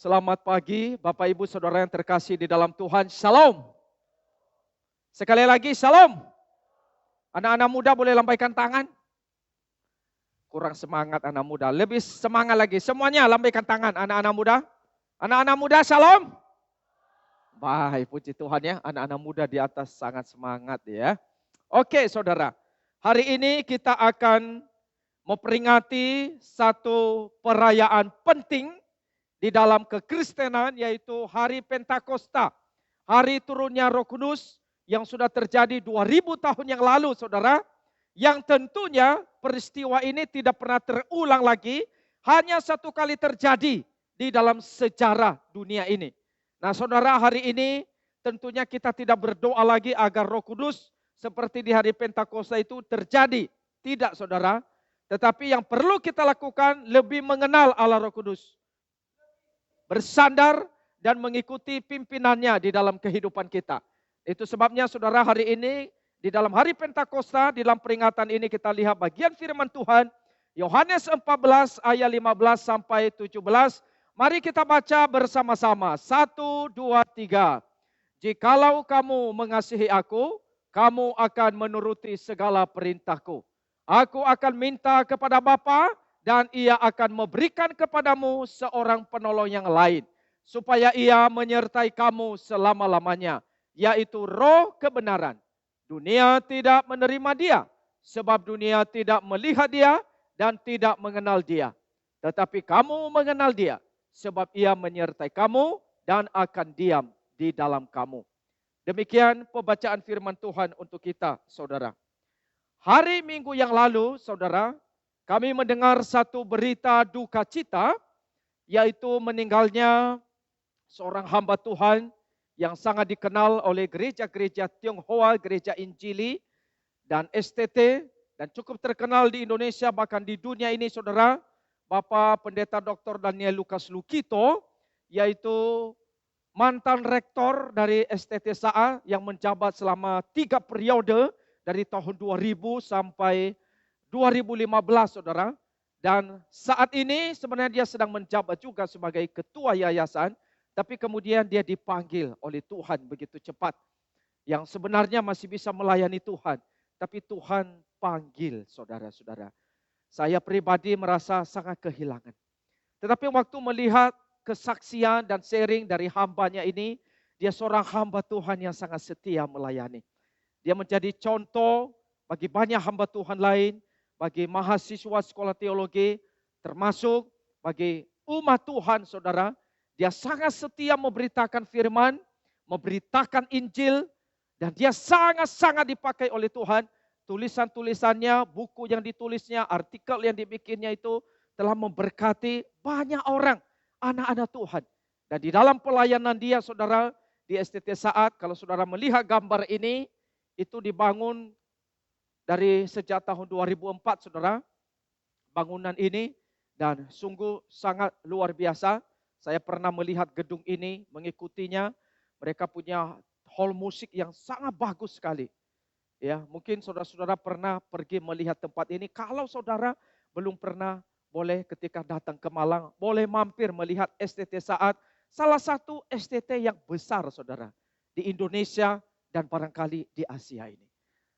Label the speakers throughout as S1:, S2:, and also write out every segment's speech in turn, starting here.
S1: Selamat pagi Bapak Ibu Saudara yang terkasih di dalam Tuhan. Shalom. Sekali lagi shalom. Anak-anak muda boleh lambaikan tangan. Kurang semangat anak muda. Lebih semangat lagi. Semuanya lambaikan tangan anak-anak muda. Anak-anak muda shalom. Baik, puji Tuhan ya. Anak-anak muda di atas sangat semangat ya. Oke saudara. Hari ini kita akan memperingati satu perayaan penting di dalam kekristenan, yaitu Hari Pentakosta, hari turunnya Roh Kudus yang sudah terjadi 2000 tahun yang lalu saudara, yang tentunya peristiwa ini tidak pernah terulang lagi, hanya satu kali terjadi di dalam sejarah dunia ini. Nah saudara, hari ini tentunya kita tidak berdoa lagi agar Roh Kudus seperti di hari Pentakosta itu terjadi, tidak saudara, tetapi yang perlu kita lakukan lebih mengenal Allah Roh Kudus, bersandar dan mengikuti pimpinannya di dalam kehidupan kita. Itu sebabnya saudara, hari ini di dalam hari Pentakosta, di dalam peringatan ini kita lihat bagian firman Tuhan Yohanes 14 ayat 15 sampai 17. Mari kita baca bersama-sama. 1, 2, 3. Jikalau kamu mengasihi aku, kamu akan menuruti segala perintahku. Aku akan minta kepada Bapa, dan ia akan memberikan kepadamu seorang penolong yang lain, supaya ia menyertai kamu selama-lamanya, yaitu Roh kebenaran. Dunia tidak menerima dia, sebab dunia tidak melihat dia dan tidak mengenal dia. Tetapi kamu mengenal dia, sebab ia menyertai kamu dan akan diam di dalam kamu. Demikian pembacaan firman Tuhan untuk kita, saudara. Hari Minggu yang lalu, saudara, kami mendengar satu berita duka cita, yaitu meninggalnya seorang hamba Tuhan yang sangat dikenal oleh gereja-gereja Tionghoa, gereja Injili, dan STT, dan cukup terkenal di Indonesia, bahkan di dunia ini saudara, Bapak Pendeta Dr. Daniel Lukas Lukito, yaitu mantan rektor dari STT SA yang menjabat selama 3 periode, dari tahun 2000 sampai 2015 saudara, dan saat ini sebenarnya dia sedang menjabat juga sebagai ketua yayasan, tapi kemudian dia dipanggil oleh Tuhan begitu cepat, yang sebenarnya masih bisa melayani Tuhan, tapi Tuhan panggil saudara-saudara. Saya pribadi merasa sangat kehilangan, tetapi waktu melihat kesaksian dan sharing dari hambanya ini, dia seorang hamba Tuhan yang sangat setia melayani. Dia menjadi contoh bagi banyak hamba Tuhan lain, bagi mahasiswa sekolah teologi, termasuk bagi umat Tuhan saudara. Dia sangat setia memberitakan firman, memberitakan Injil, dan dia sangat-sangat dipakai oleh Tuhan. Tulisan-tulisannya, buku yang ditulisnya, artikel yang dibikinnya itu telah memberkati banyak orang, anak-anak Tuhan. Dan di dalam pelayanan dia saudara, di STT Saat, kalau saudara melihat gambar ini, itu dibangun dari sejak tahun 2004 saudara, bangunan ini, dan sungguh sangat luar biasa. Saya pernah melihat gedung ini, mengikutinya. Mereka punya hall musik yang sangat bagus sekali. Ya, mungkin saudara-saudara pernah pergi melihat tempat ini. Kalau saudara belum pernah, boleh ketika datang ke Malang, boleh mampir melihat STT Saat, salah satu STT yang besar saudara di Indonesia dan barangkali di Asia ini.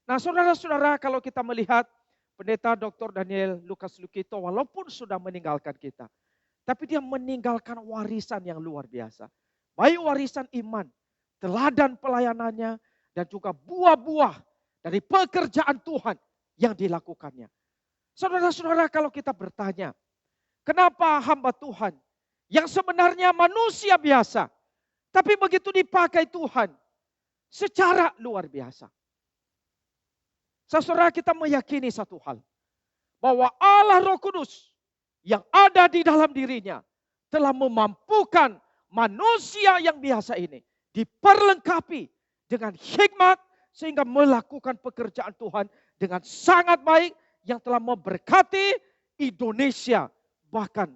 S1: Nah saudara-saudara, kalau kita melihat Pendeta Dr. Daniel Lukas Lukito, walaupun sudah meninggalkan kita, tapi dia meninggalkan warisan yang luar biasa. Baik warisan iman, teladan pelayanannya, dan juga buah-buah dari pekerjaan Tuhan yang dilakukannya. Saudara-saudara, kalau kita bertanya, kenapa hamba Tuhan yang sebenarnya manusia biasa, tapi begitu dipakai Tuhan secara luar biasa. Saudara, kita meyakini satu hal, bahwa Allah Roh Kudus yang ada di dalam dirinya telah memampukan manusia yang biasa ini diperlengkapi dengan hikmat sehingga melakukan pekerjaan Tuhan dengan sangat baik yang telah memberkati Indonesia, bahkan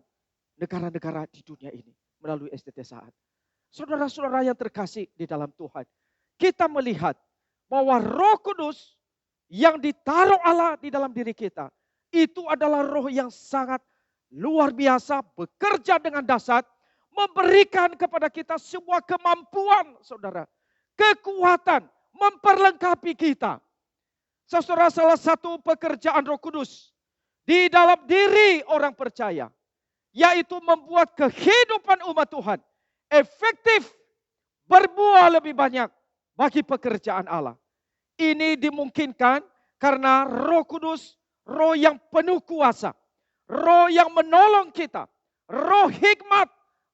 S1: negara-negara di dunia ini melalui STT Saat. Saudara-saudara yang terkasih di dalam Tuhan, kita melihat bahwa Roh Kudus yang ditaruh Allah di dalam diri kita, itu adalah roh yang sangat luar biasa, bekerja dengan dahsyat, memberikan kepada kita sebuah kemampuan, saudara. Kekuatan, memperlengkapi kita. Saudara, salah satu pekerjaan Roh Kudus di dalam diri orang percaya, yaitu membuat kehidupan umat Tuhan efektif, berbuah lebih banyak bagi pekerjaan Allah. Ini dimungkinkan karena Roh Kudus, Roh yang penuh kuasa, Roh yang menolong kita, Roh hikmat,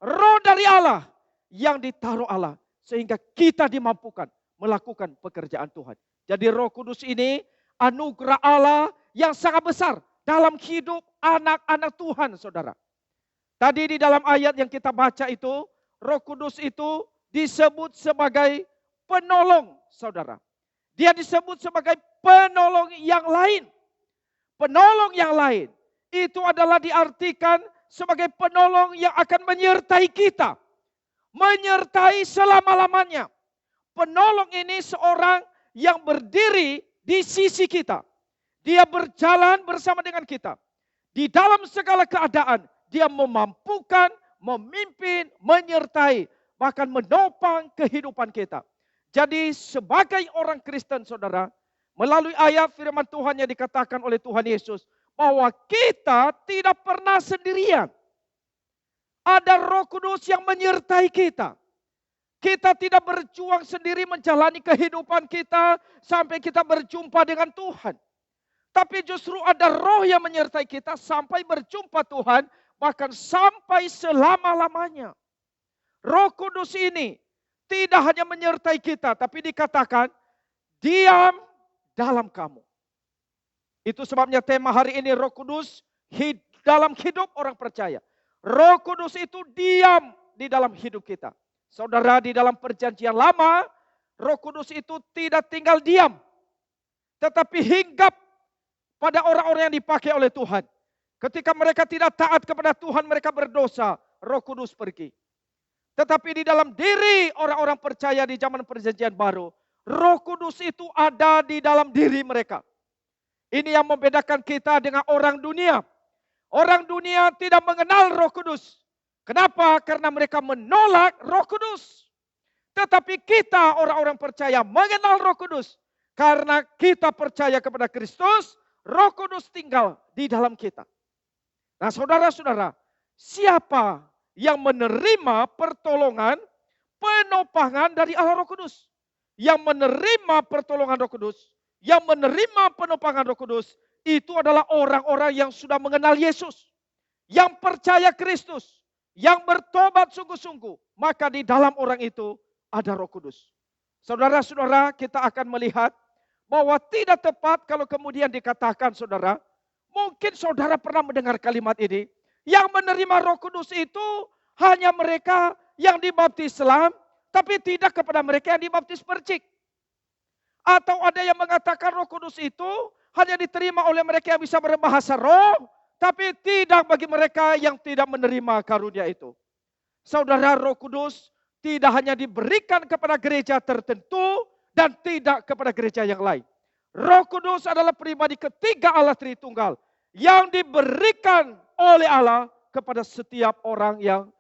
S1: Roh dari Allah yang ditaruh Allah, sehingga kita dimampukan melakukan pekerjaan Tuhan. Jadi Roh Kudus ini anugerah Allah yang sangat besar dalam hidup anak-anak Tuhan, saudara. Tadi di dalam ayat yang kita baca itu, Roh Kudus itu disebut sebagai penolong, saudara. Dia disebut sebagai penolong yang lain. Penolong yang lain itu adalah diartikan sebagai penolong yang akan menyertai kita. Menyertai selama-lamanya. Penolong ini seorang yang berdiri di sisi kita. Dia berjalan bersama dengan kita. Di dalam segala keadaan, dia memampukan, memimpin, menyertai, bahkan menopang kehidupan kita. Jadi sebagai orang Kristen, saudara, melalui ayat firman Tuhan yang dikatakan oleh Tuhan Yesus, bahwa kita tidak pernah sendirian. Ada Roh Kudus yang menyertai kita. Kita tidak berjuang sendiri menjalani kehidupan kita sampai kita berjumpa dengan Tuhan. Tapi justru ada Roh yang menyertai kita sampai berjumpa Tuhan, bahkan sampai selama-lamanya. Roh Kudus ini tidak hanya menyertai kita, tapi dikatakan diam dalam kamu. Itu sebabnya tema hari ini Roh Kudus dalam hidup orang percaya. Roh Kudus itu diam di dalam hidup kita. Saudara, di dalam perjanjian lama, Roh Kudus itu tidak tinggal diam, tetapi hinggap pada orang-orang yang dipakai oleh Tuhan. Ketika mereka tidak taat kepada Tuhan, mereka berdosa, Roh Kudus pergi. Tetapi di dalam diri orang-orang percaya di zaman perjanjian baru, Roh Kudus itu ada di dalam diri mereka. Ini yang membedakan kita dengan orang dunia. Orang dunia tidak mengenal Roh Kudus. Kenapa? Karena mereka menolak Roh Kudus. Tetapi kita orang-orang percaya mengenal Roh Kudus. Karena kita percaya kepada Kristus, Roh Kudus tinggal di dalam kita. Nah, saudara-saudara, siapa yang menerima pertolongan, penopangan dari Allah Roh Kudus? Yang menerima pertolongan Roh Kudus, yang menerima penopangan Roh Kudus, itu adalah orang-orang yang sudah mengenal Yesus, yang percaya Kristus, yang bertobat sungguh-sungguh. Maka di dalam orang itu ada Roh Kudus. Saudara-saudara, kita akan melihat bahwa tidak tepat kalau kemudian dikatakan, saudara, mungkin saudara pernah mendengar kalimat ini, yang menerima Roh Kudus itu hanya mereka yang dibaptis selam, tapi tidak kepada mereka yang dibaptis percik. Atau ada yang mengatakan Roh Kudus itu hanya diterima oleh mereka yang bisa berbahasa roh, tapi tidak bagi mereka yang tidak menerima karunia itu. Saudara, Roh Kudus tidak hanya diberikan kepada gereja tertentu dan tidak kepada gereja yang lain. Roh Kudus adalah pribadi ketiga Allah Tritunggal yang diberikan oleh Allah kepada setiap orang yang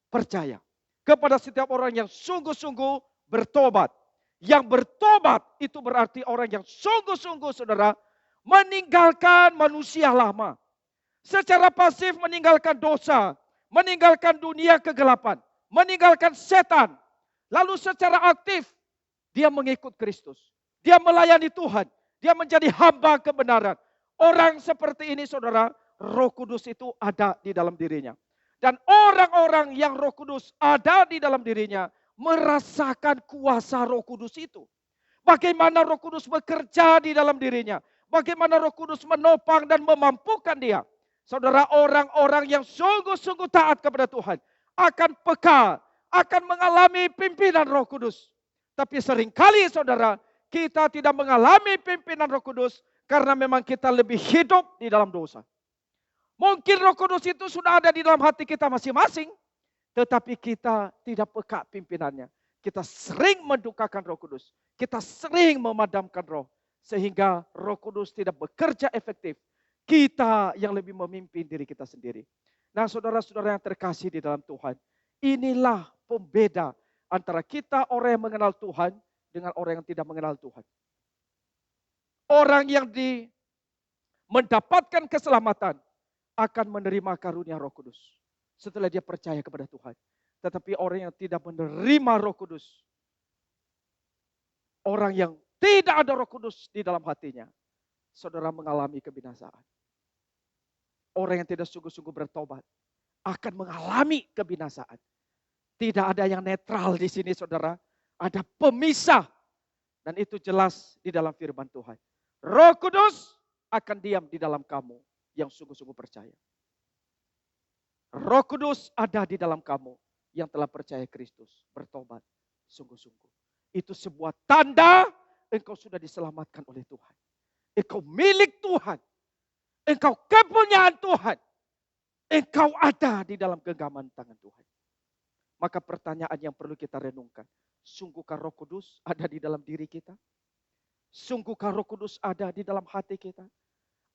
S1: percaya. Kepada setiap orang yang sungguh-sungguh bertobat. Yang bertobat itu berarti orang yang sungguh-sungguh, saudara, meninggalkan manusia lama. Secara pasif meninggalkan dosa, meninggalkan dunia kegelapan, meninggalkan setan. Lalu secara aktif dia mengikut Kristus. Dia melayani Tuhan. Dia menjadi hamba kebenaran. Orang seperti ini, saudara, Roh Kudus itu ada di dalam dirinya. Dan orang-orang yang Roh Kudus ada di dalam dirinya merasakan kuasa Roh Kudus itu. Bagaimana Roh Kudus bekerja di dalam dirinya. Bagaimana Roh Kudus menopang dan memampukan dia. Saudara, orang-orang yang sungguh-sungguh taat kepada Tuhan akan peka, akan mengalami pimpinan Roh Kudus. Tapi seringkali, saudara, kita tidak mengalami pimpinan Roh Kudus karena memang kita lebih hidup di dalam dosa. Mungkin Roh Kudus itu sudah ada di dalam hati kita masing-masing, tetapi kita tidak peka pimpinannya. Kita sering mendukakan Roh Kudus. Kita sering memadamkan roh. Sehingga Roh Kudus tidak bekerja efektif. Kita yang lebih memimpin diri kita sendiri. Nah, saudara-saudara yang terkasih di dalam Tuhan. Inilah pembeda antara kita orang yang mengenal Tuhan dengan orang yang tidak mengenal Tuhan. Orang yang mendapatkan keselamatan akan menerima karunia Roh Kudus setelah dia percaya kepada Tuhan. Tetapi orang yang tidak menerima Roh Kudus, orang yang tidak ada Roh Kudus di dalam hatinya, saudara mengalami kebinasaan. Orang yang tidak sungguh-sungguh bertobat akan mengalami kebinasaan. Tidak ada yang netral di sini, saudara. Ada pemisah. Dan itu jelas di dalam firman Tuhan. Roh Kudus akan diam di dalam kamu yang sungguh-sungguh percaya. Roh Kudus ada di dalam kamu yang telah percaya Kristus, bertobat sungguh-sungguh. Itu sebuah tanda engkau sudah diselamatkan oleh Tuhan. Engkau milik Tuhan. Engkau kepunyaan Tuhan. Engkau ada di dalam genggaman tangan Tuhan. Maka pertanyaan yang perlu kita renungkan. Sungguhkah Roh Kudus ada di dalam diri kita? Sungguhkah Roh Kudus ada di dalam hati kita?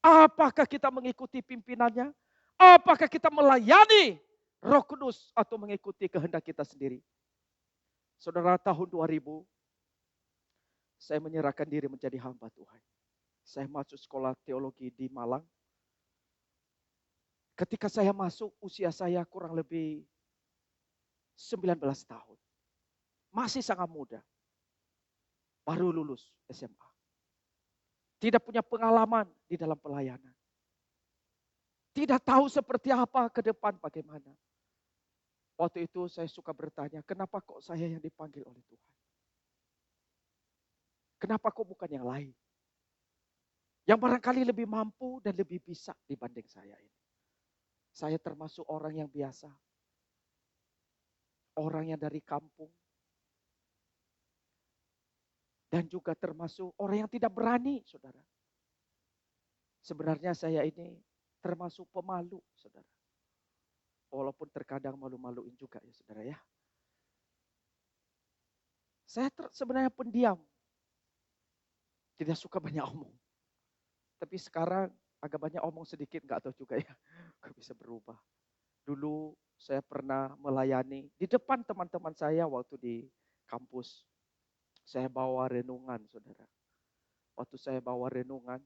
S1: Apakah kita mengikuti pimpinannya? Apakah kita melayani Roh Kudus atau mengikuti kehendak kita sendiri? Saudara, tahun 2000 saya menyerahkan diri menjadi hamba Tuhan. Saya masuk sekolah teologi di Malang. Ketika saya masuk, usia saya kurang lebih 19 tahun. Masih sangat muda. Baru lulus SMA. Tidak punya pengalaman di dalam pelayanan. Tidak tahu seperti apa ke depan bagaimana. Waktu itu saya suka bertanya, kenapa kok saya yang dipanggil oleh Tuhan? Kenapa kok bukan yang lain? Yang barangkali lebih mampu dan lebih bisa dibanding saya ini. Saya termasuk orang yang biasa. Orang yang dari kampung. Dan juga termasuk orang yang tidak berani, saudara. Sebenarnya saya ini termasuk pemalu, saudara. Walaupun terkadang malu-maluin juga ya, saudara ya. Saya sebenarnya pendiam. Tidak suka banyak omong. Tapi sekarang agak banyak omong sedikit, nggak tahu juga ya. Gak bisa berubah. Dulu saya pernah melayani di depan teman-teman saya waktu di kampus. Saya bawa renungan, saudara. Waktu saya bawa renungan,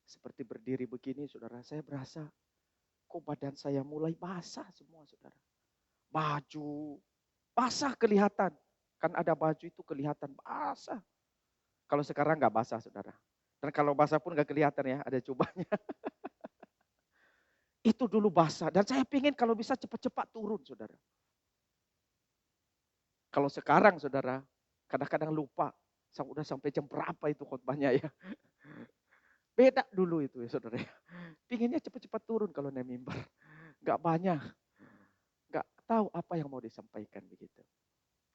S1: seperti berdiri begini, saudara, saya berasa kok badan saya mulai basah semua, saudara. Baju basah kelihatan. Kan ada baju itu kelihatan basah. Kalau sekarang nggak basah, saudara. Dan kalau basah pun nggak kelihatan ya, ada cubanya. Itu dulu basah. Dan saya pingin kalau bisa cepat-cepat turun, saudara. Kalau sekarang, saudara, kadang-kadang lupa. Udah sampai jam berapa itu khotbahnya ya. Beda dulu itu ya, saudara. Pinginnya cepat-cepat turun kalau naik mimbar. Nggak banyak. Nggak tahu apa yang mau disampaikan begitu.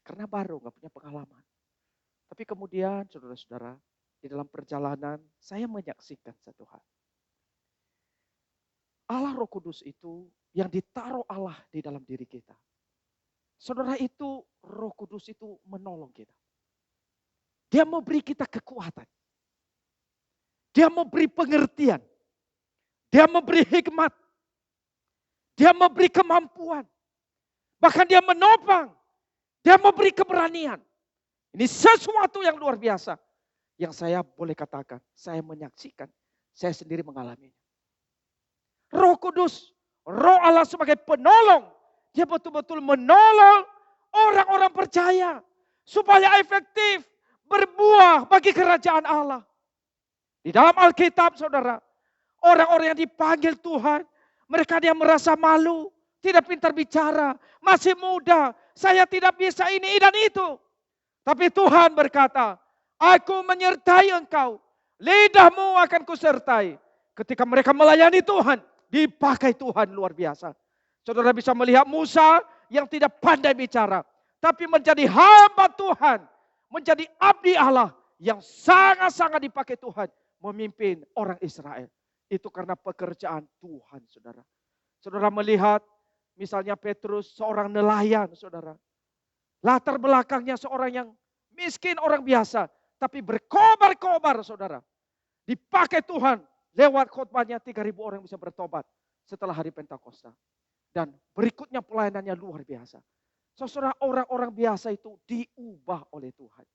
S1: Karena baru, nggak punya pengalaman. Tapi kemudian, saudara-saudara, di dalam perjalanan, saya menyaksikan satu hal. Allah Roh Kudus itu yang ditaruh Allah di dalam diri kita. Saudara, itu Roh Kudus itu menolong kita. Dia mau beri kita kekuatan. Dia mau beri pengertian. Dia mau beri hikmat. Dia mau beri kemampuan. Bahkan dia menopang. Dia mau beri keberanian. Ini sesuatu yang luar biasa. Yang saya boleh katakan, saya menyaksikan, saya sendiri mengalaminya. Roh Kudus, Roh Allah sebagai penolong. Dia betul-betul menolong orang-orang percaya. Supaya efektif berbuah bagi kerajaan Allah. Di dalam Alkitab, saudara, orang-orang yang dipanggil Tuhan, mereka yang merasa malu, tidak pintar bicara, masih muda, saya tidak bisa ini dan itu. Tapi Tuhan berkata, aku menyertai engkau, lidahmu akan kusertai. Ketika mereka melayani Tuhan, dipakai Tuhan luar biasa. Saudara bisa melihat Musa yang tidak pandai bicara, tapi menjadi hamba Tuhan, menjadi abdi Allah yang sangat-sangat dipakai Tuhan. Memimpin orang Israel. Itu karena pekerjaan Tuhan, saudara. Saudara melihat misalnya Petrus seorang nelayan, saudara. Latar belakangnya seorang yang miskin, orang biasa. Tapi berkobar-kobar, saudara. Dipakai Tuhan. Lewat khotbahnya 3.000 orang bisa bertobat setelah hari Pentakosta. Dan berikutnya pelayanannya luar biasa. Saudara, orang-orang biasa itu diubah oleh Tuhan.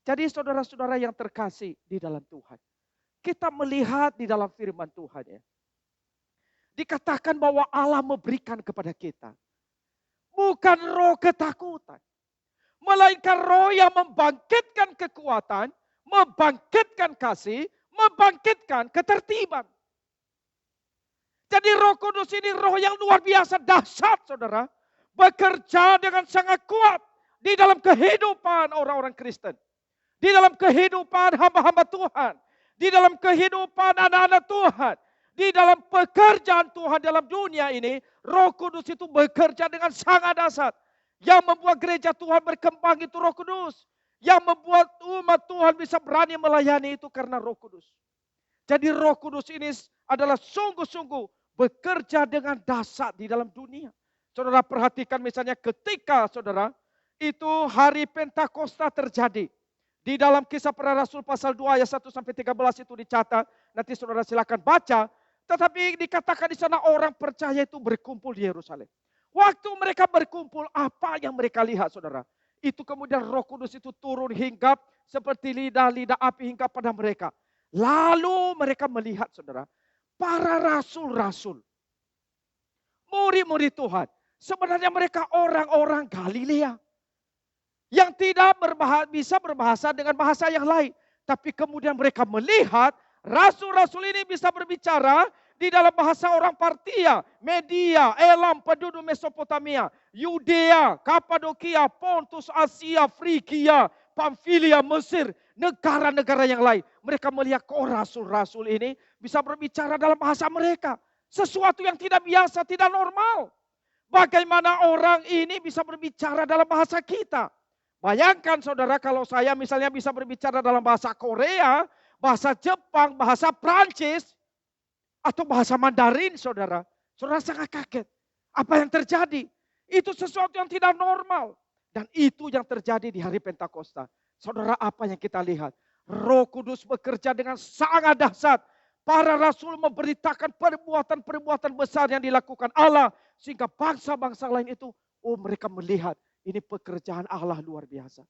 S1: Jadi saudara-saudara yang terkasih di dalam Tuhan. Kita melihat di dalam firman Tuhan ya. Dikatakan bahwa Allah memberikan kepada kita. Bukan roh ketakutan. Melainkan roh yang membangkitkan kekuatan, membangkitkan kasih, membangkitkan ketertiban. Jadi Roh Kudus ini roh yang luar biasa dahsyat, saudara. Bekerja dengan sangat kuat di dalam kehidupan orang-orang Kristen. Di dalam kehidupan hamba-hamba Tuhan. Di dalam kehidupan anak-anak Tuhan. Di dalam pekerjaan Tuhan dalam dunia ini, Roh Kudus itu bekerja dengan sangat dahsyat. Yang membuat gereja Tuhan berkembang itu Roh Kudus. Yang membuat umat Tuhan bisa berani melayani itu karena Roh Kudus. Jadi Roh Kudus ini adalah sungguh-sungguh bekerja dengan dahsyat di dalam dunia. Saudara perhatikan misalnya ketika saudara itu hari Pentakosta terjadi. Di dalam Kisah Para Rasul pasal 2 ayat 1 sampai 13 itu dicatat. Nanti saudara silakan baca. Tetapi dikatakan di sana orang percaya itu berkumpul di Yerusalem. Waktu mereka berkumpul, apa yang mereka lihat saudara? Itu kemudian Roh Kudus itu turun hinggap seperti lidah-lidah api hinggap pada mereka. Lalu mereka melihat saudara, para rasul-rasul, murid-murid Tuhan. Sebenarnya mereka orang-orang Galilea. Yang tidak bisa berbahasa dengan bahasa yang lain. Tapi kemudian mereka melihat rasul-rasul ini bisa berbicara di dalam bahasa orang Partia, Media, Elam, penduduk Mesopotamia, Yudea, Kapadokia, Pontus, Asia, Frigia, Pamfilia, Mesir, negara-negara yang lain. Mereka melihat kok rasul-rasul ini bisa berbicara dalam bahasa mereka. Sesuatu yang tidak biasa, tidak normal. Bagaimana orang ini bisa berbicara dalam bahasa kita? Bayangkan saudara kalau saya misalnya bisa berbicara dalam bahasa Korea, bahasa Jepang, bahasa Prancis, atau bahasa Mandarin saudara. Saudara sangat kaget. Apa yang terjadi? Itu sesuatu yang tidak normal. Dan itu yang terjadi di hari Pentakosta. Saudara apa yang kita lihat? Roh Kudus bekerja dengan sangat dahsyat. Para rasul memberitakan perbuatan-perbuatan besar yang dilakukan Allah. Sehingga bangsa-bangsa lain itu, mereka melihat ini pekerjaan Allah luar biasa.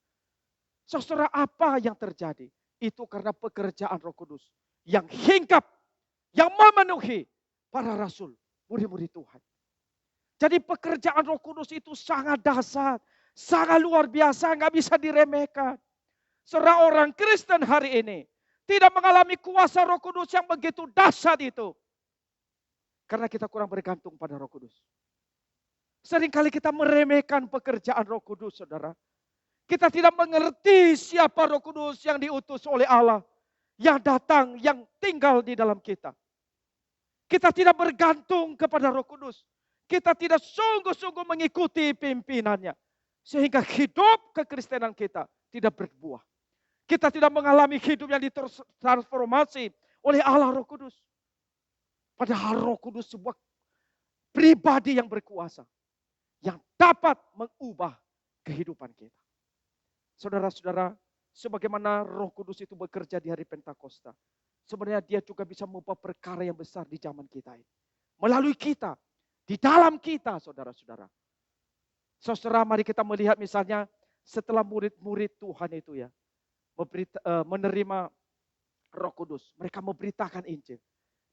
S1: Saudara apa yang terjadi? Itu karena pekerjaan Roh Kudus. Yang hinggap, yang memenuhi para rasul, murid-murid Tuhan. Jadi pekerjaan Roh Kudus itu sangat dahsyat. Sangat luar biasa, nggak bisa diremehkan. Saudara orang Kristen hari ini tidak mengalami kuasa Roh Kudus yang begitu dahsyat itu. Karena kita kurang bergantung pada Roh Kudus. Seringkali kita meremehkan pekerjaan Roh Kudus, saudara. Kita tidak mengerti siapa Roh Kudus yang diutus oleh Allah. Yang datang, yang tinggal di dalam kita. Kita tidak bergantung kepada Roh Kudus. Kita tidak sungguh-sungguh mengikuti pimpinannya. Sehingga hidup kekristenan kita tidak berbuah. Kita tidak mengalami hidup yang ditransformasi oleh Allah Roh Kudus. Padahal Roh Kudus sebuah pribadi yang berkuasa. Yang dapat mengubah kehidupan kita. Saudara-saudara, sebagaimana Roh Kudus itu bekerja di hari Pentakosta. Sebenarnya dia juga bisa mengubah perkara yang besar di zaman kita ini. Melalui kita, di dalam kita saudara-saudara. Saudara mari kita melihat misalnya setelah murid-murid Tuhan itu ya. Menerima Roh Kudus. Mereka memberitakan Injil.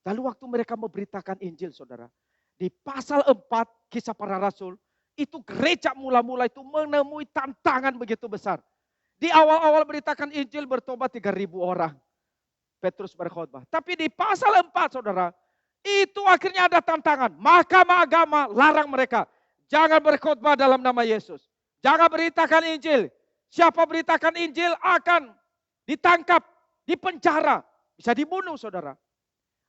S1: Lalu waktu mereka memberitakan Injil saudara. Di pasal 4 Kisah Para Rasul. Itu gereja mula-mula itu menemui tantangan begitu besar. Di awal-awal beritakan Injil bertobat 3.000 orang. Petrus berkhotbah. Tapi di pasal 4 saudara. Itu akhirnya ada tantangan. Mahkamah agama larang mereka. Jangan berkhotbah dalam nama Yesus. Jangan beritakan Injil. Siapa beritakan Injil akan ditangkap, dipenjara, bisa dibunuh saudara.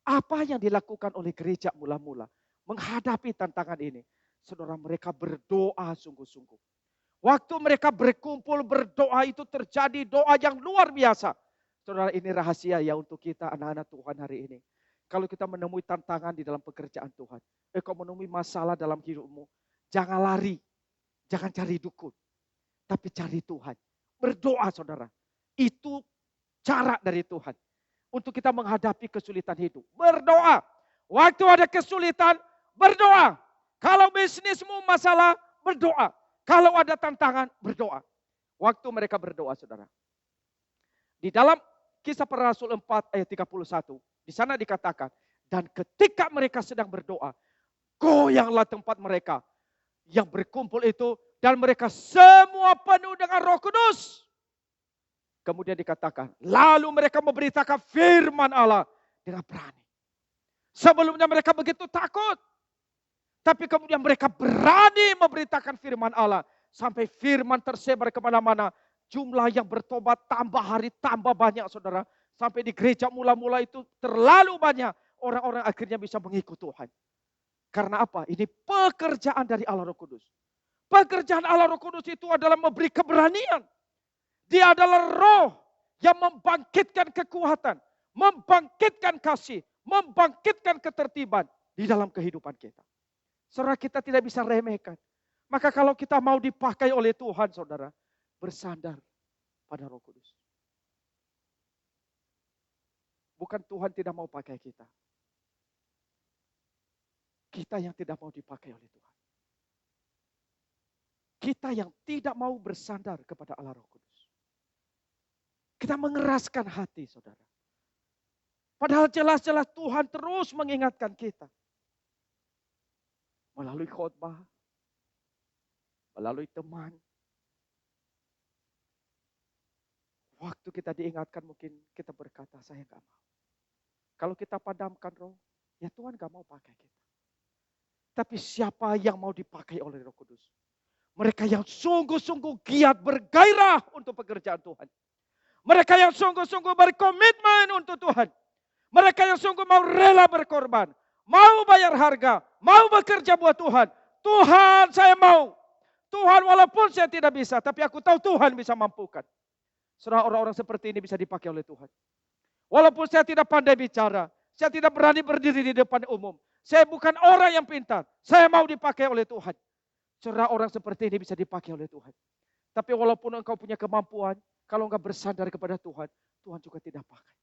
S1: Apa yang dilakukan oleh gereja mula-mula menghadapi tantangan ini? Saudara mereka berdoa sungguh-sungguh. Waktu mereka berkumpul berdoa itu terjadi doa yang luar biasa. Saudara ini rahasia ya untuk kita anak-anak Tuhan hari ini. Kalau kita menemui tantangan di dalam pekerjaan Tuhan. Kau menemui masalah dalam hidupmu. Jangan lari, jangan cari dukun. Tapi cari Tuhan. Berdoa saudara. Itu cara dari Tuhan. Untuk kita menghadapi kesulitan hidup. Berdoa. Waktu ada kesulitan, berdoa. Kalau bisnismu masalah, berdoa. Kalau ada tantangan, berdoa. Waktu mereka berdoa, saudara. Di dalam Kisah Para Rasul 4 ayat 31, di sana dikatakan, dan ketika mereka sedang berdoa, goyanglah tempat mereka yang berkumpul itu, dan mereka semua penuh dengan Roh Kudus. Kemudian dikatakan, lalu mereka memberitakan firman Allah dengan berani. Sebelumnya mereka begitu takut. Tapi kemudian mereka berani memberitakan firman Allah. Sampai firman tersebar kemana-mana. Jumlah yang bertobat tambah hari tambah banyak, saudara. Sampai di gereja mula-mula itu terlalu banyak. Orang-orang akhirnya bisa mengikut Tuhan. Karena apa? Ini pekerjaan dari Allah Roh Kudus. Pekerjaan Allah Roh Kudus itu adalah memberi keberanian. Dia adalah roh yang membangkitkan kekuatan. Membangkitkan kasih. Membangkitkan ketertiban di dalam kehidupan kita. Saudara, kita tidak bisa remehkan. Maka kalau kita mau dipakai oleh Tuhan, saudara, bersandar pada Roh Kudus. Bukan Tuhan tidak mau pakai kita. Kita yang tidak mau dipakai oleh Tuhan. Kita yang tidak mau bersandar kepada Allah Roh Kudus. Kita mengeraskan hati, saudara. Padahal jelas-jelas Tuhan terus mengingatkan kita. Melalui khotbah, melalui teman. Waktu kita diingatkan mungkin kita berkata, saya gak mau. Kalau kita padamkan roh, ya Tuhan gak mau pakai kita. Tapi siapa yang mau dipakai oleh Roh Kudus? Mereka yang sungguh-sungguh giat bergairah untuk pekerjaan Tuhan. Mereka yang sungguh-sungguh berkomitmen untuk Tuhan. Mereka yang sungguh mau rela berkorban. Mau bayar harga, mau bekerja buat Tuhan. Tuhan, saya mau. Tuhan, walaupun saya tidak bisa, tapi aku tahu Tuhan bisa mampukan. Saudara, orang-orang seperti ini bisa dipakai oleh Tuhan. Walaupun saya tidak pandai bicara, saya tidak berani berdiri di depan umum. Saya bukan orang yang pintar, saya mau dipakai oleh Tuhan. Saudara, orang seperti ini bisa dipakai oleh Tuhan. Tapi walaupun engkau punya kemampuan, kalau engkau bersandar kepada Tuhan, Tuhan juga tidak pakai.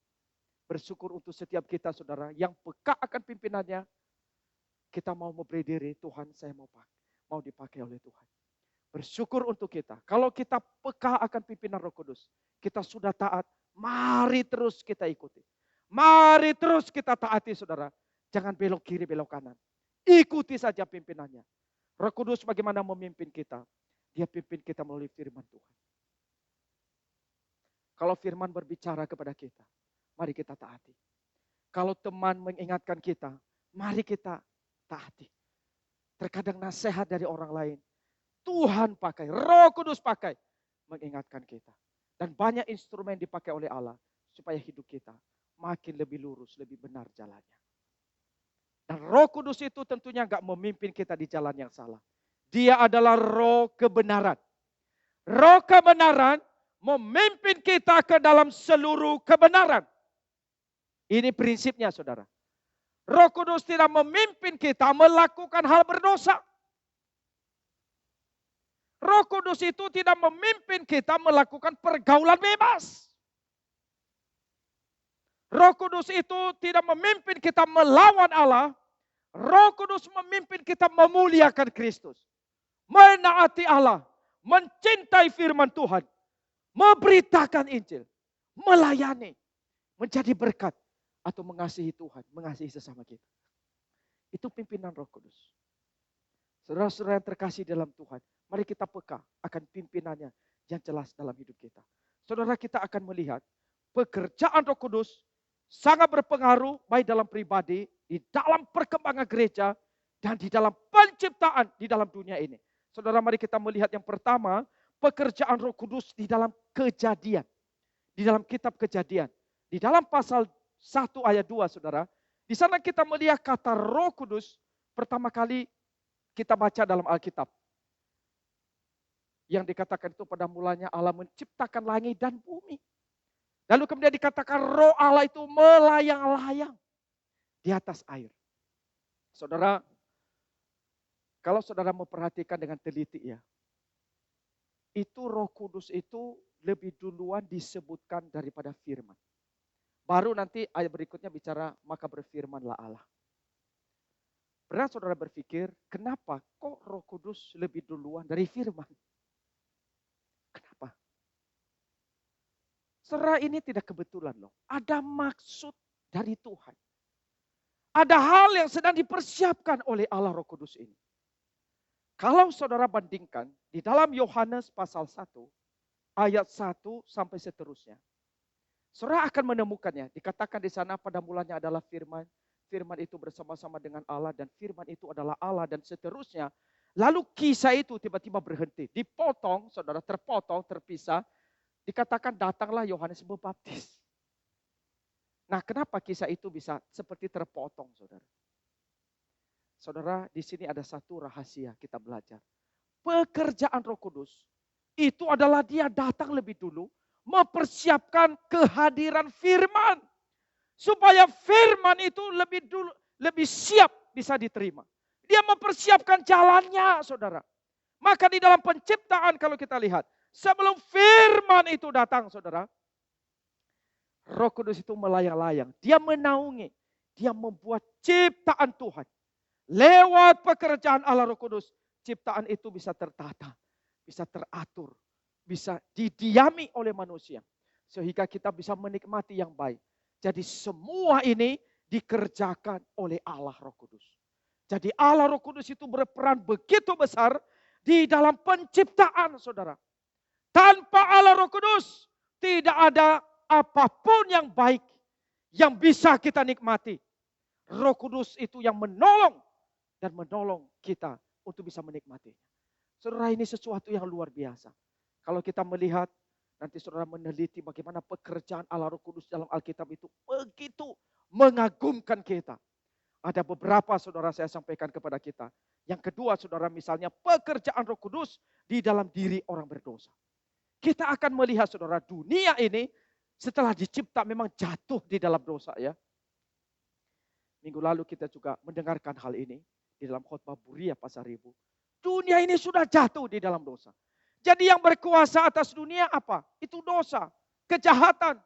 S1: Bersyukur untuk setiap kita, saudara, yang peka akan pimpinannya. Kita mau memberi diri, Tuhan saya mau dipakai oleh Tuhan. Bersyukur untuk kita. Kalau kita peka akan pimpinan Roh Kudus, kita sudah taat, mari terus kita ikuti. Mari terus kita taati, saudara. Jangan belok kiri, belok kanan. Ikuti saja pimpinannya. Roh Kudus bagaimana memimpin kita? Dia pimpin kita melalui firman Tuhan. Kalau firman berbicara kepada kita, mari kita taati. Kalau teman mengingatkan kita, mari kita taati. Terkadang nasihat dari orang lain, Tuhan pakai, Roh Kudus pakai, mengingatkan kita. Dan banyak instrumen dipakai oleh Allah, supaya hidup kita makin lebih lurus, lebih benar jalannya. Dan Roh Kudus itu tentunya enggak memimpin kita di jalan yang salah. Dia adalah roh kebenaran. Roh kebenaran memimpin kita ke dalam seluruh kebenaran. Ini prinsipnya, saudara. Roh Kudus tidak memimpin kita melakukan hal berdosa. Roh Kudus itu tidak memimpin kita melakukan pergaulan bebas. Roh Kudus itu tidak memimpin kita melawan Allah. Roh Kudus memimpin kita memuliakan Kristus. Menaati Allah. Mencintai firman Tuhan. Memberitakan Injil. Melayani. Menjadi berkat. Atau mengasihi Tuhan. Mengasihi sesama kita. Itu pimpinan Roh Kudus. Saudara-saudara yang terkasih dalam Tuhan. Mari kita peka akan pimpinannya yang jelas dalam hidup kita. Saudara, kita akan melihat pekerjaan Roh Kudus sangat berpengaruh baik dalam pribadi, di dalam perkembangan gereja, dan di dalam penciptaan di dalam dunia ini. Saudara, mari kita melihat yang pertama, pekerjaan Roh Kudus di dalam Kejadian. Di dalam kitab Kejadian. Di dalam pasal 1 ayat 2, saudara. Di sana kita melihat kata Roh Kudus pertama kali kita baca dalam Alkitab. Yang dikatakan itu pada mulanya Allah menciptakan langit dan bumi. Lalu kemudian dikatakan roh Allah itu melayang-layang di atas air. Saudara, kalau saudara memperhatikan dengan teliti ya, itu Roh Kudus itu lebih duluan disebutkan daripada firman. Baru nanti ayat berikutnya bicara maka berfirmanlah Allah. Pernah saudara berpikir, kenapa kok Roh Kudus lebih duluan dari firman? Kenapa? Saudara, ini tidak kebetulan loh. Ada maksud dari Tuhan. Ada hal yang sedang dipersiapkan oleh Allah Roh Kudus ini. Kalau saudara bandingkan di dalam Yohanes pasal 1, ayat 1 sampai seterusnya. Saudara akan menemukannya. Dikatakan di sana pada mulanya adalah firman. Firman itu bersama-sama dengan Allah dan firman itu adalah Allah dan seterusnya. Lalu kisah itu tiba-tiba berhenti. Dipotong, saudara, terpotong, terpisah. Dikatakan datanglah Yohanes Pembaptis. Nah, kenapa kisah itu bisa seperti terpotong, saudara? Saudara, di sini ada satu rahasia kita belajar. Pekerjaan Roh Kudus itu adalah dia datang lebih dulu mempersiapkan kehadiran firman. Supaya firman itu lebih siap bisa diterima. Dia mempersiapkan jalannya, saudara. Maka di dalam penciptaan kalau kita lihat, sebelum firman itu datang, saudara, Roh Kudus itu melayang-layang. Dia menaungi, dia membuat ciptaan Tuhan. Lewat pekerjaan Allah Roh Kudus, ciptaan itu bisa tertata, bisa teratur, bisa didiami oleh manusia. Sehingga kita bisa menikmati yang baik. Jadi semua ini dikerjakan oleh Allah Roh Kudus. Jadi Allah Roh Kudus itu berperan begitu besar di dalam penciptaan, saudara. Tanpa Allah Roh Kudus tidak ada apapun yang baik yang bisa kita nikmati. Roh Kudus itu yang menolong dan menolong kita untuk bisa menikmatinya. Saudara, ini sesuatu yang luar biasa. Kalau kita melihat nanti saudara meneliti bagaimana pekerjaan Allah Roh Kudus dalam Alkitab itu begitu mengagumkan kita. Ada beberapa saudara saya sampaikan kepada kita. Yang kedua saudara misalnya pekerjaan Roh Kudus di dalam diri orang berdosa. Kita akan melihat saudara dunia ini setelah dicipta memang jatuh di dalam dosa ya. Minggu lalu kita juga mendengarkan hal ini di dalam khotbah Buria Pasar Ibu. Dunia ini sudah jatuh di dalam dosa. Jadi yang berkuasa atas dunia apa? Itu dosa, kejahatan.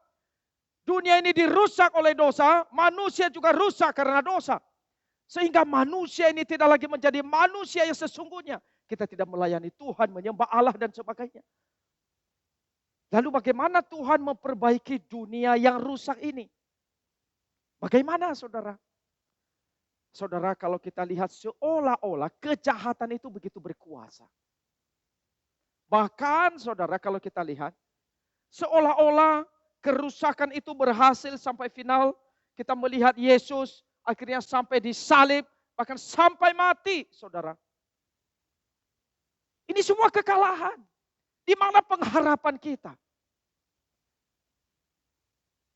S1: Dunia ini dirusak oleh dosa, manusia juga rusak karena dosa. Sehingga manusia ini tidak lagi menjadi manusia yang sesungguhnya. Kita tidak melayani Tuhan, menyembah Allah dan sebagainya. Lalu bagaimana Tuhan memperbaiki dunia yang rusak ini? Bagaimana saudara? Saudara, kalau kita lihat seolah-olah kejahatan itu begitu berkuasa. Bahkan saudara kalau kita lihat, seolah-olah kerusakan itu berhasil sampai final. Kita melihat Yesus akhirnya sampai disalib, bahkan sampai mati saudara. Ini semua kekalahan. Di mana pengharapan kita?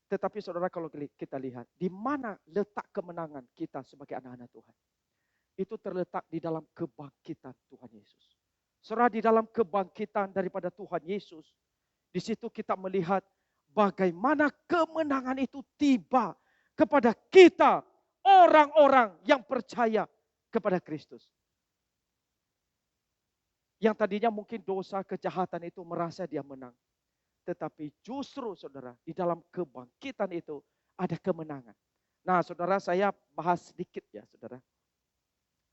S1: Tetapi saudara kalau kita lihat, di mana letak kemenangan kita sebagai anak-anak Tuhan? Itu terletak di dalam kebangkitan Tuhan Yesus. Saudara, di dalam kebangkitan daripada Tuhan Yesus, di situ kita melihat bagaimana kemenangan itu tiba kepada kita, orang-orang yang percaya kepada Kristus. Yang tadinya mungkin dosa, kejahatan itu merasa dia menang. Tetapi justru saudara, di dalam kebangkitan itu ada kemenangan. Nah saudara, saya bahas sedikit ya saudara.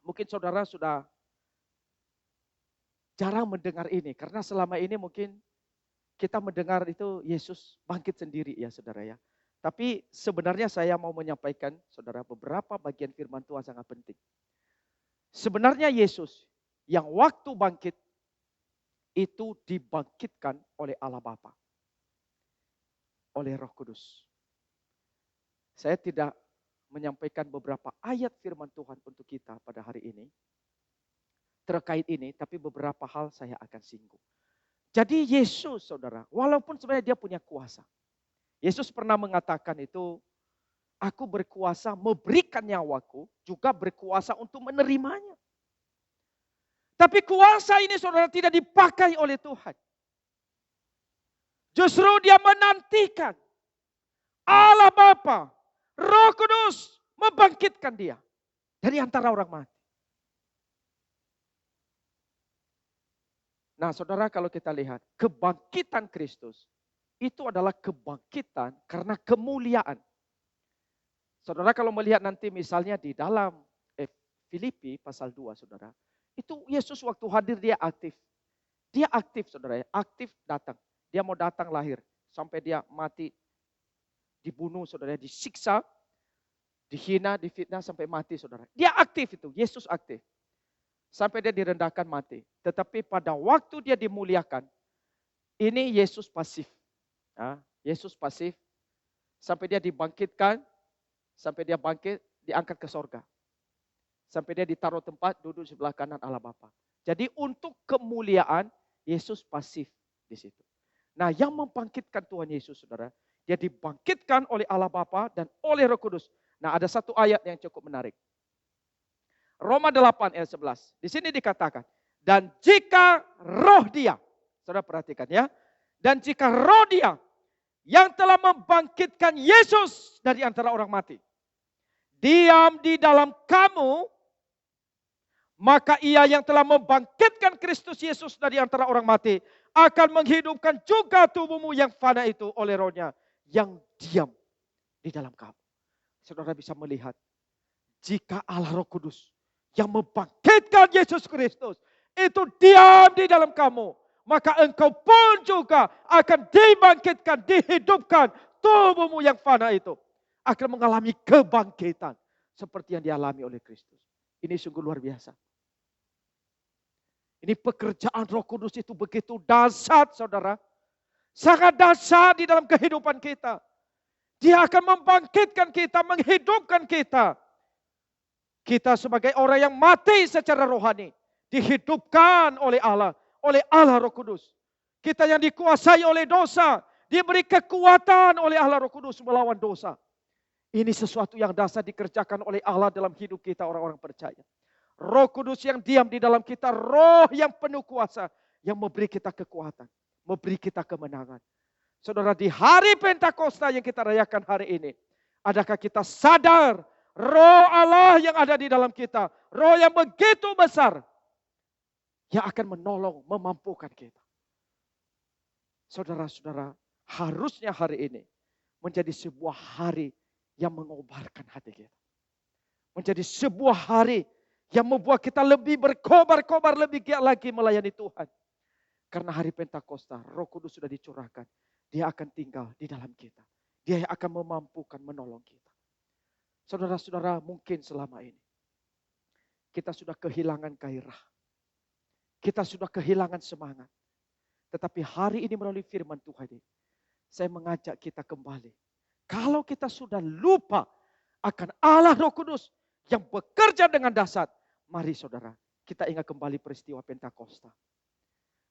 S1: Mungkin saudara sudah jarang mendengar ini. Karena selama ini mungkin kita mendengar itu Yesus bangkit sendiri ya saudara ya. Tapi sebenarnya saya mau menyampaikan saudara beberapa bagian firman Tuhan sangat penting. Sebenarnya Yesus yang waktu bangkit itu dibangkitkan oleh Allah Bapa. Oleh Roh Kudus. Saya tidak menyampaikan beberapa ayat firman Tuhan untuk kita pada hari ini. Terkait ini, tapi beberapa hal saya akan singgung. Jadi Yesus saudara, walaupun sebenarnya dia punya kuasa. Yesus pernah mengatakan itu, aku berkuasa memberikan nyawaku, juga berkuasa untuk menerimanya. Tapi kuasa ini saudara tidak dipakai oleh Tuhan. Justru dia menantikan Allah Bapa, Roh Kudus membangkitkan dia dari antara orang mati. Nah saudara kalau kita lihat kebangkitan Kristus itu adalah kebangkitan karena kemuliaan. Saudara kalau melihat nanti misalnya di dalam Filipi pasal 2, saudara. Itu Yesus waktu hadir dia aktif. Dia aktif, saudara. Aktif datang. Dia mau datang lahir. Sampai dia mati, dibunuh, saudara. Disiksa, dihina, difitnah sampai mati, saudara. Dia aktif itu. Yesus aktif. Sampai dia direndahkan mati. Tetapi pada waktu dia dimuliakan, ini Yesus pasif. Yesus pasif. Sampai dia dibangkitkan. Sampai dia bangkit, diangkat ke sorga. Sampai dia ditaruh tempat, duduk sebelah kanan Allah Bapa. Jadi untuk kemuliaan, Yesus pasif di situ. Nah, yang membangkitkan Tuhan Yesus, saudara, dia dibangkitkan oleh Allah Bapa dan oleh Roh Kudus. Nah, ada satu ayat yang cukup menarik. Roma 8 ayat 11. Di sini dikatakan, dan jika roh dia, saudara perhatikan ya, dan jika roh dia yang telah membangkitkan Yesus dari antara orang mati diam di dalam kamu, maka ia yang telah membangkitkan Kristus Yesus dari antara orang mati akan menghidupkan juga tubuhmu yang fana itu oleh rohnya yang diam di dalam kamu. Saudara bisa melihat, jika Allah Roh Kudus yang membangkitkan Yesus Kristus itu diam di dalam kamu, maka engkau pun juga akan dibangkitkan, dihidupkan tubuhmu yang fana itu. Akan mengalami kebangkitan seperti yang dialami oleh Kristus. Ini sungguh luar biasa. Ini pekerjaan Roh Kudus itu begitu dahsyat, saudara. Sangat dahsyat di dalam kehidupan kita. Dia akan membangkitkan kita, menghidupkan kita. Kita sebagai orang yang mati secara rohani, dihidupkan oleh Allah Roh Kudus. Kita yang dikuasai oleh dosa, diberi kekuatan oleh Allah Roh Kudus melawan dosa. Ini sesuatu yang dahsyat dikerjakan oleh Allah dalam hidup kita orang-orang percaya. Roh Kudus yang diam di dalam kita, roh yang penuh kuasa, yang memberi kita kekuatan, memberi kita kemenangan. Saudara, di hari Pentakosta yang kita rayakan hari ini, adakah kita sadar roh Allah yang ada di dalam kita, roh yang begitu besar, yang akan menolong, memampukan kita. Saudara-saudara, harusnya hari ini menjadi sebuah hari yang mengobarkan hati kita. Menjadi sebuah hari yang membuat kita lebih berkobar-kobar, lebih giat lagi melayani Tuhan. Karena hari Pentakosta, Roh Kudus sudah dicurahkan. Dia akan tinggal di dalam kita. Dia yang akan memampukan, menolong kita. Saudara-saudara, mungkin selama ini kita sudah kehilangan gairah. Kita sudah kehilangan semangat. Tetapi hari ini melalui firman Tuhan ini, saya mengajak kita kembali. Kalau kita sudah lupa akan Allah Roh Kudus yang bekerja dengan dahsyat, mari saudara, kita ingat kembali peristiwa Pentakosta.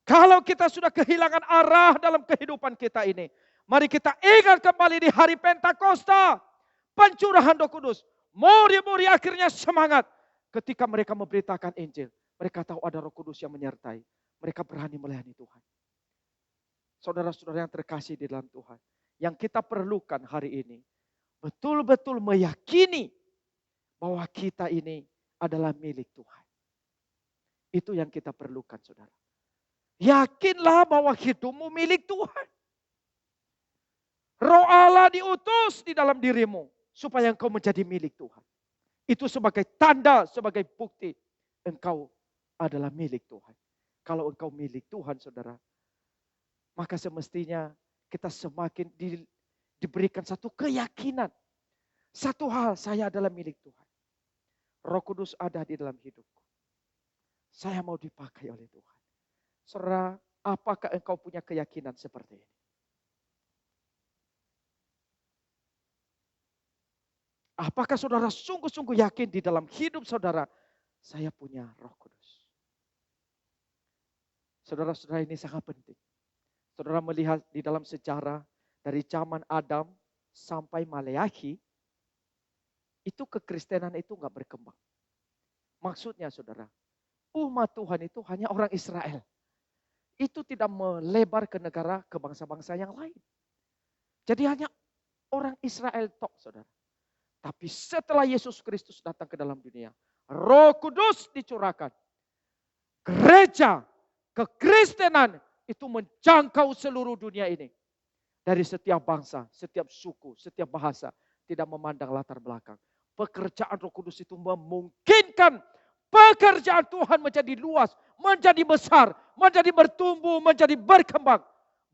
S1: Kalau kita sudah kehilangan arah dalam kehidupan kita ini, mari kita ingat kembali di hari Pentakosta, pencurahan Roh Kudus. Murid-murid akhirnya semangat ketika mereka memberitakan Injil. Mereka tahu ada Roh Kudus yang menyertai. Mereka berani melayani Tuhan. Saudara-saudara yang terkasih di dalam Tuhan, yang kita perlukan hari ini, betul-betul meyakini bahwa kita ini adalah milik Tuhan. Itu yang kita perlukan, saudara. Yakinlah bahwa hidupmu milik Tuhan. Roh Allah diutus di dalam dirimu supaya engkau menjadi milik Tuhan. Itu sebagai tanda, sebagai bukti engkau adalah milik Tuhan. Kalau engkau milik Tuhan, saudara, maka semestinya kita semakin diberikan satu keyakinan. Satu hal, saya adalah milik Tuhan. Roh Kudus ada di dalam hidupku. Saya mau dipakai oleh Tuhan. Saudara, apakah engkau punya keyakinan seperti ini? Apakah saudara sungguh-sungguh yakin di dalam hidup saudara, saya punya Roh Kudus? Saudara-saudara, ini sangat penting. Saudara melihat di dalam sejarah dari zaman Adam sampai Maleakhi, itu kekristenan itu enggak berkembang. Maksudnya saudara, umat Tuhan itu hanya orang Israel. Itu tidak melebar ke negara, ke bangsa-bangsa yang lain. Jadi hanya orang Israel tok, saudara. Tapi setelah Yesus Kristus datang ke dalam dunia, Roh Kudus dicurahkan. Gereja, kekristenan itu menjangkau seluruh dunia ini. Dari setiap bangsa, setiap suku, setiap bahasa, tidak memandang latar belakang. Pekerjaan Roh Kudus itu memungkinkan pekerjaan Tuhan menjadi luas, menjadi besar, menjadi bertumbuh, menjadi berkembang.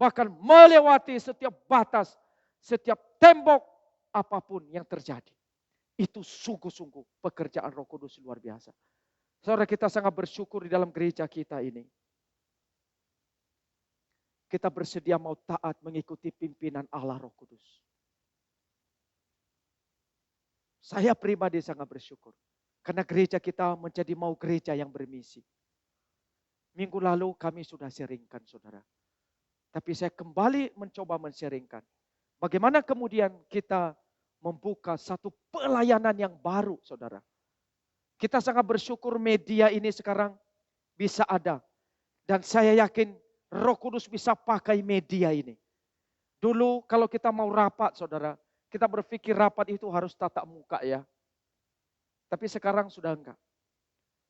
S1: Bahkan melewati setiap batas, setiap tembok apapun yang terjadi. Itu sungguh-sungguh pekerjaan Roh Kudus luar biasa. Saudara, kita sangat bersyukur di dalam gereja kita ini. Kita bersedia mau taat mengikuti pimpinan Allah Roh Kudus. Saya pribadi sangat bersyukur. Karena gereja kita menjadi mau gereja yang bermisi. Minggu lalu kami sudah sharingkan, saudara. Tapi saya kembali mencoba men-sharingkan. Bagaimana kemudian kita membuka satu pelayanan yang baru, saudara. Kita sangat bersyukur media ini sekarang bisa ada. Dan saya yakin Roh Kudus bisa pakai media ini. Dulu kalau kita mau rapat, saudara, kita berpikir rapat itu harus tatap muka ya. Tapi sekarang sudah enggak.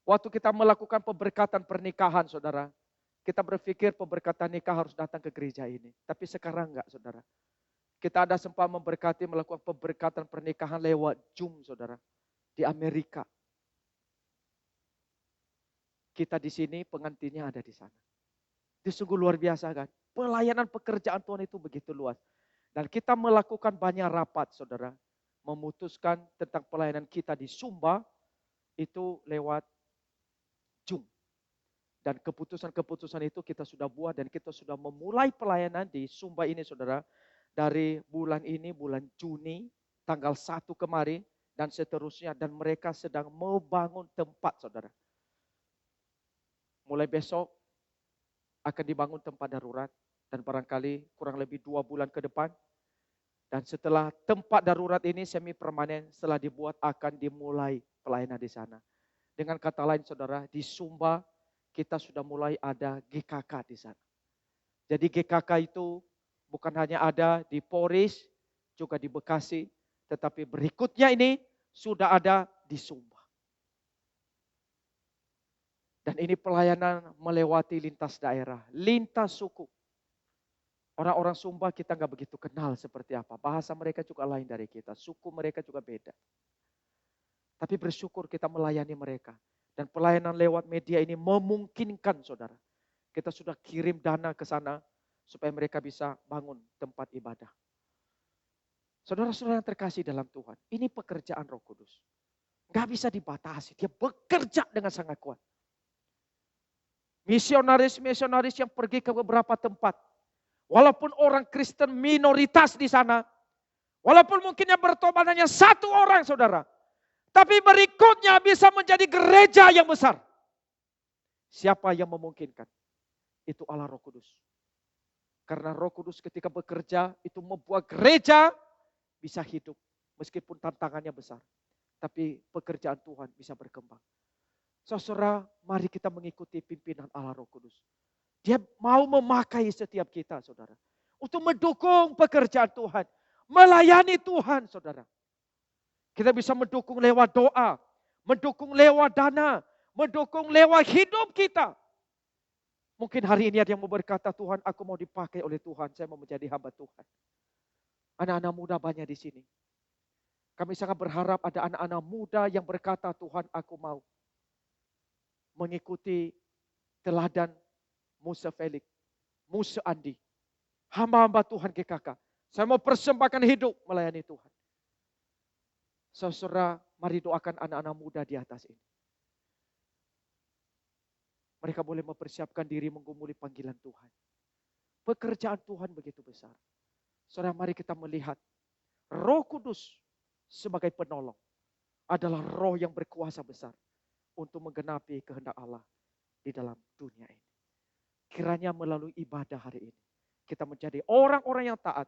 S1: Waktu kita melakukan pemberkatan pernikahan, saudara, kita berpikir pemberkatan nikah harus datang ke gereja ini. Tapi sekarang enggak, saudara. Kita ada sempat memberkati melakukan pemberkatan pernikahan lewat Zoom, saudara. Di Amerika. Kita di sini, pengantinnya ada di sana. Itu sungguh luar biasa kan. Pelayanan pekerjaan Tuhan itu begitu luas. Dan kita melakukan banyak rapat, saudara. Memutuskan tentang pelayanan kita di Sumba, itu lewat Zoom. Dan keputusan-keputusan itu kita sudah buat dan kita sudah memulai pelayanan di Sumba ini, saudara. Dari bulan ini, bulan Juni, tanggal 1 kemarin, dan seterusnya. Dan mereka sedang membangun tempat, saudara. Mulai besok akan dibangun tempat darurat. Dan barangkali kurang lebih 2 bulan ke depan. Dan setelah tempat darurat ini semi permanen, setelah dibuat akan dimulai pelayanan di sana. Dengan kata lain, saudara, di Sumba kita sudah mulai ada GKK di sana. Jadi GKK itu bukan hanya ada di Poris, juga di Bekasi, tetapi berikutnya ini sudah ada di Sumba. Dan ini pelayanan melewati lintas daerah, lintas suku. Orang-orang Sumba kita nggak begitu kenal seperti apa. Bahasa mereka juga lain dari kita, suku mereka juga beda. Tapi bersyukur kita melayani mereka. Dan pelayanan lewat media ini memungkinkan, saudara. Kita sudah kirim dana ke sana supaya mereka bisa bangun tempat ibadah. Saudara-saudara yang terkasih dalam Tuhan, ini pekerjaan Roh Kudus. Nggak bisa dibatasi, dia bekerja dengan sangat kuat. Misionaris-misionaris yang pergi ke beberapa tempat. Walaupun orang Kristen minoritas di sana. Walaupun mungkinnya bertobat hanya 1 orang, saudara. Tapi berikutnya bisa menjadi gereja yang besar. Siapa yang memungkinkan? Itu Allah Roh Kudus. Karena Roh Kudus ketika bekerja itu membuat gereja bisa hidup. Meskipun tantangannya besar. Tapi pekerjaan Tuhan bisa berkembang. Saudara, mari kita mengikuti pimpinan Allah Roh Kudus. Dia mau memakai setiap kita, saudara. Untuk mendukung pekerjaan Tuhan. Melayani Tuhan, saudara. Kita bisa mendukung lewat doa. Mendukung lewat dana. Mendukung lewat hidup kita. Mungkin hari ini ada yang mau berkata, Tuhan, aku mau dipakai oleh Tuhan. Saya mau menjadi hamba Tuhan. Anak-anak muda banyak di sini. Kami sangat berharap ada anak-anak muda yang berkata, Tuhan, aku mau mengikuti teladan Musa Felix, Musa Andi, hamba-hamba Tuhan GKK. Saya mau persembahkan hidup melayani Tuhan. Saudara, mari doakan anak-anak muda di atas ini. Mereka boleh mempersiapkan diri menggumuli panggilan Tuhan. Pekerjaan Tuhan begitu besar. Saudara, mari kita melihat Roh Kudus sebagai penolong adalah roh yang berkuasa besar untuk menggenapi kehendak Allah di dalam dunia ini. Kiranya melalui ibadah hari ini kita menjadi orang-orang yang taat,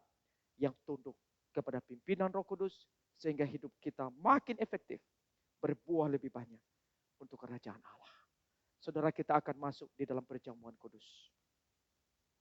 S1: yang tunduk kepada pimpinan Roh Kudus sehingga hidup kita makin efektif, berbuah lebih banyak untuk kerajaan Allah. Saudara, kita akan masuk di dalam perjamuan kudus.